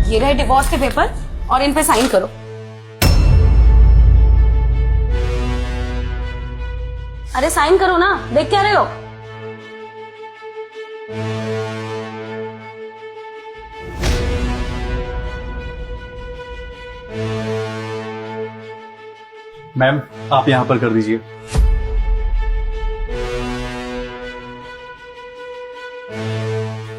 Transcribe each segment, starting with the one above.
ये रहे डिवोर्स के पेपर और इन पे साइन करो। अरे साइन करो ना, देख क्या रहे हो? मैम आप यहाँ पर कर दीजिए।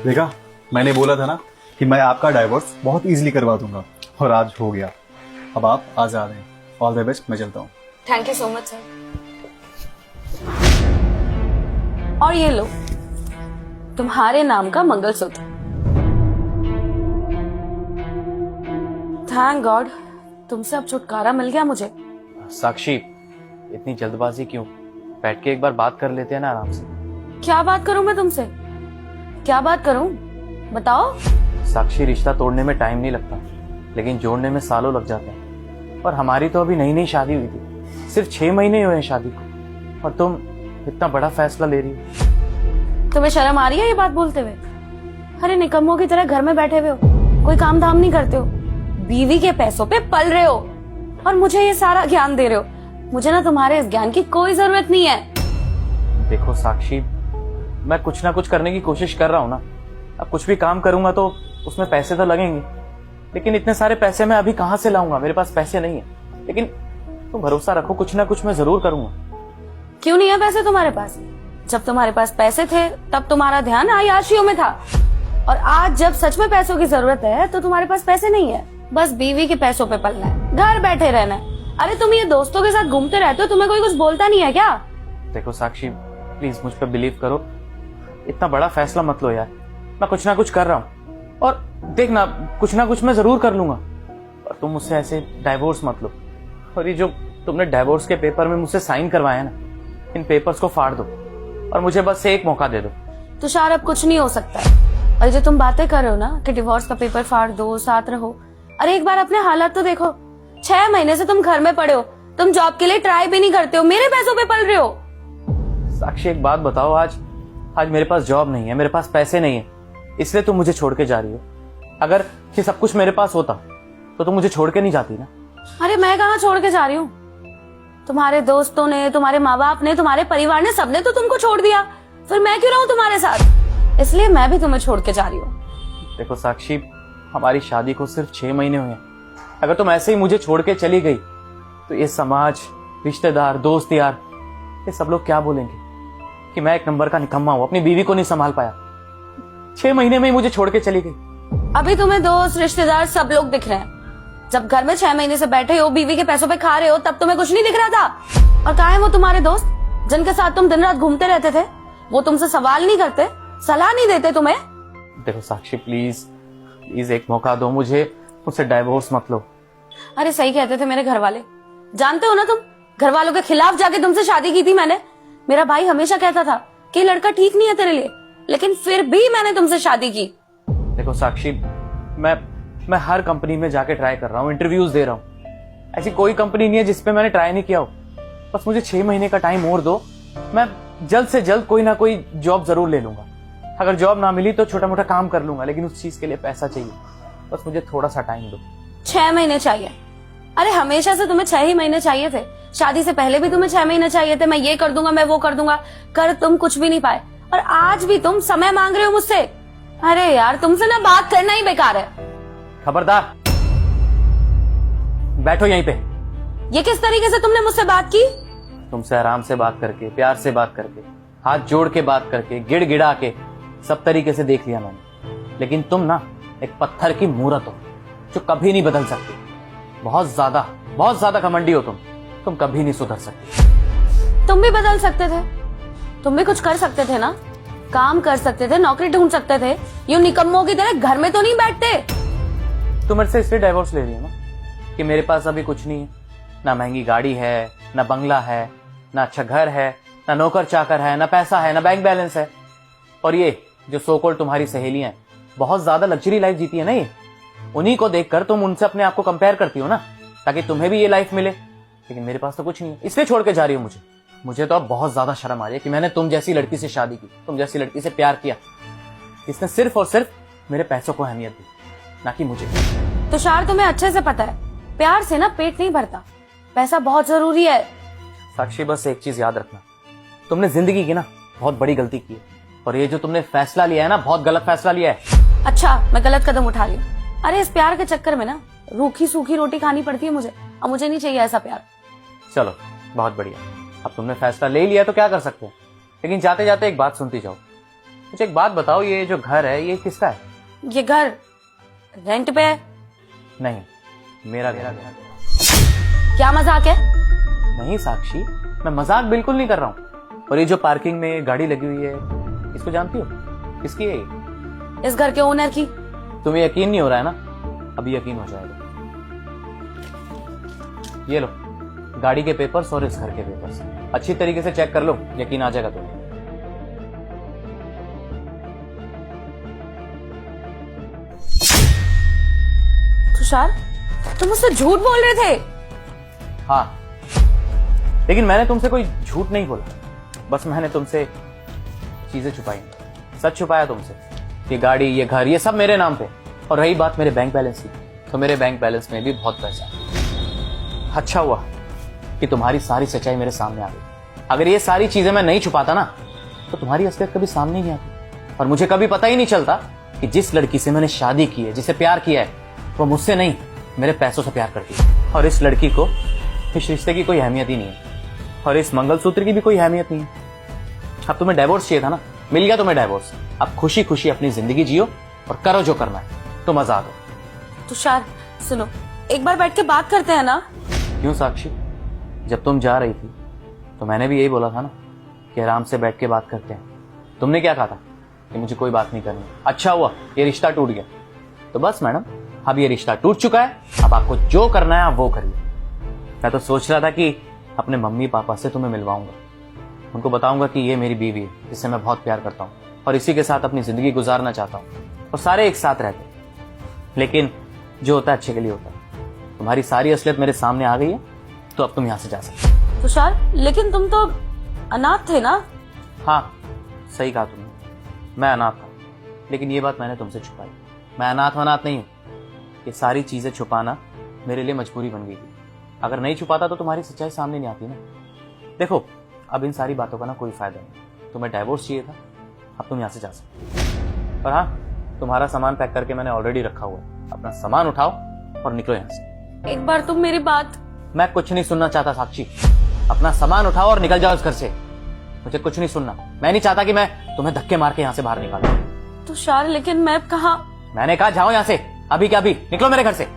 देखा, मैंने बोला था ना कि मैं आपका डाइवोर्स बहुत इजीली करवा दूंगा, और आज हो गया। अब आप आजाद हैं। ऑल द बेस्ट, मैं चलता हूँ। Thank you so much sir. और ये लो तुम्हारे नाम का मंगलसूत्र। थैंक गॉड तुमसे अब छुटकारा मिल गया मुझे। साक्षी, इतनी जल्दबाजी क्यों? बैठ के एक बार बात कर लेते हैं ना आराम से। क्या बात करूं मैं तुमसे? क्या बात करूं बताओ। साक्षी, रिश्ता तोड़ने में टाइम नहीं लगता, लेकिन जोड़ने में सालों लग जाते हैं। और हमारी तो अभी नई नई शादी हुई थी, सिर्फ 6 महीने हुए हैं शादी को, और तुम इतना बड़ा फैसला ले रही हो। तुम्हें शर्म आ रही है ये बात बोलते हुए? अरे निकम्मों की तरह घर में बैठे हुए हो, कोई काम धाम नहीं करते हो, बीवी के पैसों पे पल रहे हो और मुझे ये सारा ज्ञान दे रहे हो। मुझे ना तुम्हारे इस ज्ञान की कोई जरूरत नहीं है। देखो साक्षी, मैं कुछ ना कुछ करने की कोशिश कर रहा हूँ ना। अब कुछ भी काम करूंगा तो उसमें पैसे तो लगेंगे, लेकिन इतने सारे पैसे मैं अभी कहाँ से लाऊंगा? मेरे पास पैसे नहीं है। लेकिन तुम भरोसा रखो, कुछ ना कुछ मैं जरूर करूंगा। क्यों नहीं है पैसे तुम्हारे पास? जब तुम्हारे पास पैसे थे तब तुम्हारा ध्यान आयाशियों में था, और आज जब सच में पैसों की जरूरत है तो तुम्हारे पास पैसे नहीं है। बस बीवी के पैसों पे पलना है, घर बैठे रहना है। अरे तुम ये दोस्तों के साथ घूमते रहते हो, तुम्हें कोई कुछ बोलता नहीं है क्या? देखो साक्षी, प्लीज मुझ पर बिलीव करो, इतना बड़ा फैसला मत लो यार। मैं कुछ ना कुछ कर रहा हूँ, और देखना कुछ ना कुछ मैं जरूर कर लूंगा। और तुम मुझसे ऐसे डाइवोर्स मत लो। और ये जो तुमने डाइवोर्स के पेपर में मुझसे साइन करवाया ना, इन पेपर्स को फाड़ दो और मुझे बस एक मौका दे दो। तुषार अब कुछ नहीं हो सकता है। और जो तुम बातें कर रहे हो ना कि डिवोर्स का पेपर फाड़ दो, साथ रहो, अरे एक बार अपने हालात तो देखो। 6 महीने से तुम घर में पड़े हो, तुम जॉब के लिए ट्राई भी नहीं करते हो, मेरे पैसों पे पल रहे हो। साक्षी एक बात बताओ, आज मेरे पास जॉब नहीं है, मेरे पास पैसे नहीं है, इसलिए तुम मुझे छोड़ के जा रही हो। अगर ये सब कुछ मेरे पास होता तो तुम मुझे छोड़ के नहीं जाती ना। अरे मैं कहाँ छोड़ के जा रही हूँ? तुम्हारे दोस्तों ने, तुम्हारे माँ बाप ने, तुम्हारे परिवार ने, सबने तो तुमको छोड़ दिया, फिर मैं क्यों रहूं तुम्हारे साथ? इसलिए मैं भी तुम्हें छोड़ के जा रही हूँ। देखो साक्षी, हमारी शादी को सिर्फ 6 महीने हुए हैं। अगर तुम ऐसे ही मुझे छोड़ के चली गई तो ये समाज, रिश्तेदार, दोस्त यार, ये सब लोग क्या बोलेंगे कि मैं एक नंबर का निकम्मा हूं, अपनी बीवी को नहीं संभाल पाया। 6 महीने में ही मुझे छोड़ के चली गई। अभी तुम्हें दोस्त, रिश्तेदार सब लोग दिख रहे हैं। जब घर में 6 महीने से बैठे हो, बीवी के पैसों पे खा रहे हो, तब तुम्हें कुछ नहीं दिख रहा था? और कहाँ है वो तुम्हारे दोस्त जिनके साथ तुम दिन रात घूमते रहते थे? वो तुमसे सवाल नहीं करते, सलाह नहीं देते तुम्हें? देखो साक्षी, प्लीज एक मौका दो मुझे, मुझसे डाइवोर्स मत लो। अरे सही कहते थे मेरे घर वाले। जानते हो ना तुम, घर वालों के खिलाफ जाके तुमसे शादी की थी मैंने। मेरा भाई हमेशा कहता था कि लड़का ठीक नहीं है तेरे लिए, लेकिन फिर भी मैंने तुमसे शादी की। देखो साक्षी, मैं हर कंपनी में जाके ट्राई कर रहा हूँ, इंटरव्यूज दे रहा हूँ। ऐसी कोई कंपनी नहीं है जिसपे मैंने ट्राई नहीं किया हो। बस मुझे 6 महीने का टाइम और दो, मैं जल्द से जल्द कोई ना कोई जॉब जरूर ले लूंगा। अगर जॉब ना मिली तो छोटा मोटा काम कर लूंगा, लेकिन उस चीज के लिए पैसा चाहिए। बस मुझे थोड़ा सा टाइम दो। 6 महीने चाहिए? अरे हमेशा से तुम्हें 6 ही महीने चाहिए थे। शादी से पहले भी तुम्हें 6 महीने चाहिए थे। मैं ये कर दूंगा, मैं वो कर दूंगा, कर तुम कुछ भी नहीं पाए, और आज भी तुम समय मांग रहे हो मुझसे। अरे यार, तुमसे ना बात करना ही बेकार है। खबरदार, बैठो यहीं पे। ये किस तरीके से तुमने मुझसे बात की? तुमसे आराम से बात करके, प्यार से बात करके, हाथ जोड़ के बात करके, गिड़गिड़ा के, सब तरीके से देख लिया मैंने। लेकिन तुम ना एक पत्थर की मूरत हो जो कभी नहीं बदल सकती। बहुत ज्यादा घमंडी हो तुम कभी नहीं सुधर सकती। तुम भी बदल सकते थे, तुम भी कुछ कर सकते थे ना, काम कर सकते थे, नौकरी ढूंढ सकते थे। यूं निकम्मों की तरह घर में तो नहीं बैठते। तुम मेरे से इसलिए डाइवोर्स ले रही हो ना कि मेरे पास अभी कुछ नहीं है, ना महंगी गाड़ी है, ना बंगला है, ना अच्छा घर है, ना नौकर चाकर है, ना पैसा है, ना बैंक बैलेंस है। और ये जो सो कॉल्ड तुम्हारी सहेलियां हैं, बहुत ज्यादा लग्जरी लाइफ जीती है ना ये। उन्हीं को देखकर तुम उनसे अपने आप को कंपेयर करती हो ना, ताकि तुम्हें भी ये लाइफ मिले। लेकिन मेरे पास तो कुछ नहीं है, इसलिए छोड़ के जा रही हो मुझे तो अब बहुत ज्यादा शर्म आ रही है कि मैंने तुम जैसी लड़की से शादी की, तुम जैसी लड़की से प्यार किया, इसने सिर्फ और सिर्फ मेरे पैसों को अहमियत दी। ना कि मुझे। तुषार, तुम्हें अच्छे से पता है प्यार से ना पेट नहीं भरता, पैसा बहुत जरूरी है। साक्षी, बस एक चीज याद रखना, तुमने जिंदगी की ना बहुत बड़ी गलती की है, और ये जो तुमने फैसला लिया है ना, बहुत गलत फैसला लिया है। अच्छा, मैं गलत कदम उठा रही हूँ। अरे इस प्यार के चक्कर में ना रूखी सूखी रोटी खानी पड़ती है मुझे, और मुझे नहीं चाहिए ऐसा प्यार। चलो बहुत बढ़िया, अब तुमने फैसला ले लिया तो क्या कर सकते हैं। लेकिन जाते जाते एक बात सुनती जाओ। मुझे एक बात बताओ, ये जो घर है ये किसका है? ये घर रेंट पे है। नहीं, मेरा घर। क्या मजाक है? नहीं साक्षी, मैं मजाक बिल्कुल नहीं कर रहा हूँ। और ये जो पार्किंग में गाड़ी लगी हुई है, इसको जानती हो किसकी है ये? इस घर के ओनर की। तुम्हें यकीन नहीं हो रहा है ना, अभी यकीन हो जाएगा। ये लो गाड़ी के पेपर्स और इस घर के पेपर्स, अच्छी तरीके से चेक कर लो, यकीन आ जाएगा तुम्हें। तुषार, तुम मुझसे झूठ बोल रहे थे। हाँ, लेकिन मैंने तुमसे कोई झूठ नहीं बोला, बस मैंने तुमसे चीजें छुपाई, सच छुपाया तुमसे। ये गाड़ी, ये घर, ये सब मेरे नाम पे। और रही बात मेरे बैंक बैलेंस की, तो मेरे बैंक बैलेंस में भी बहुत पैसा है। अच्छा हुआ कि तुम्हारी सारी सच्चाई मेरे सामने आ गई। अगर ये सारी चीजें मैं नहीं छुपाता ना, तो तुम्हारी असलियत कभी सामने ही नहीं आती, और मुझे कभी पता ही नहीं चलता कि जिस लड़की से मैंने शादी की है, जिसे प्यार किया है, वो मुझसे नहीं मेरे पैसों से प्यार करती है। और इस लड़की को इस रिश्ते की कोई अहमियत ही नहीं है, और इस मंगलसूत्र की भी कोई अहमियत नहीं है। अब तुम्हें डाइवोर्स चाहिए था ना, मिल गया तुम्हें डाइवोर्स। अब खुशी खुशी अपनी जिंदगी जियो और करो जो करना है, तुम आजाद हो। तुषार सुनो, एक बार बैठ के बात करते हैं ना। क्यों साक्षी, जब तुम जा रही थी तो मैंने भी यही बोला था ना कि आराम से बैठ के बात करते हैं। तुमने क्या कहा था कि मुझे कोई बात नहीं करनी। अच्छा हुआ ये रिश्ता टूट गया। तो बस मैडम, अब ये रिश्ता टूट चुका है, अब आपको जो करना है आप वो करिए। मैं तो सोच रहा था कि अपने मम्मी पापा से तुम्हें मिलवाऊंगा, उनको बताऊंगा कि ये मेरी बीवी है जिससे मैं बहुत प्यार करता हूँ, और इसी के साथ अपनी जिंदगी गुजारना चाहता हूँ, और सारे एक साथ रहते हैं। लेकिन जो होता है अच्छे के लिए होता है। तुम्हारी सारी असलियत मेरे सामने आ गई है, तो अब तुम यहाँ से जा सकते हो। तुषार, लेकिन तुम तो अनाथ थे ना। हाँ, सही कहा तुमने, मैं अनाथ था, लेकिन ये बात मैंने तुमसे छुपाई। मैं अनाथ वनाथ नहीं हूँ, ये सारी चीजें छुपाना मेरे लिए मजबूरी बन गई थी। अगर नहीं छुपाता तो तुम्हारी सच्चाई सामने नहीं आती ना। देखो, अब इन सारी बातों का ना कोई फायदा नहीं। तुम्हें डाइवोर्स चाहिए था, अब तुम यहाँ से जा सकते हो। और हाँ, तुम्हारा सामान पैक करके मैंने ऑलरेडी रखा हुआ है, अपना सामान उठाओ और निकलो यहाँ से। एक बार तुम मेरी बात। मैं कुछ नहीं सुनना चाहता साक्षी, अपना सामान उठाओ और निकल जाओ इस घर से। मुझे कुछ नहीं सुनना। मैं नहीं चाहता कि मैं तुम्हें धक्के मार के यहाँ से बाहर निकालूं। तुषार, लेकिन मैं कहाँ? मैंने कहा जाओ यहाँ से, अभी क्या अभी, निकलो मेरे घर से।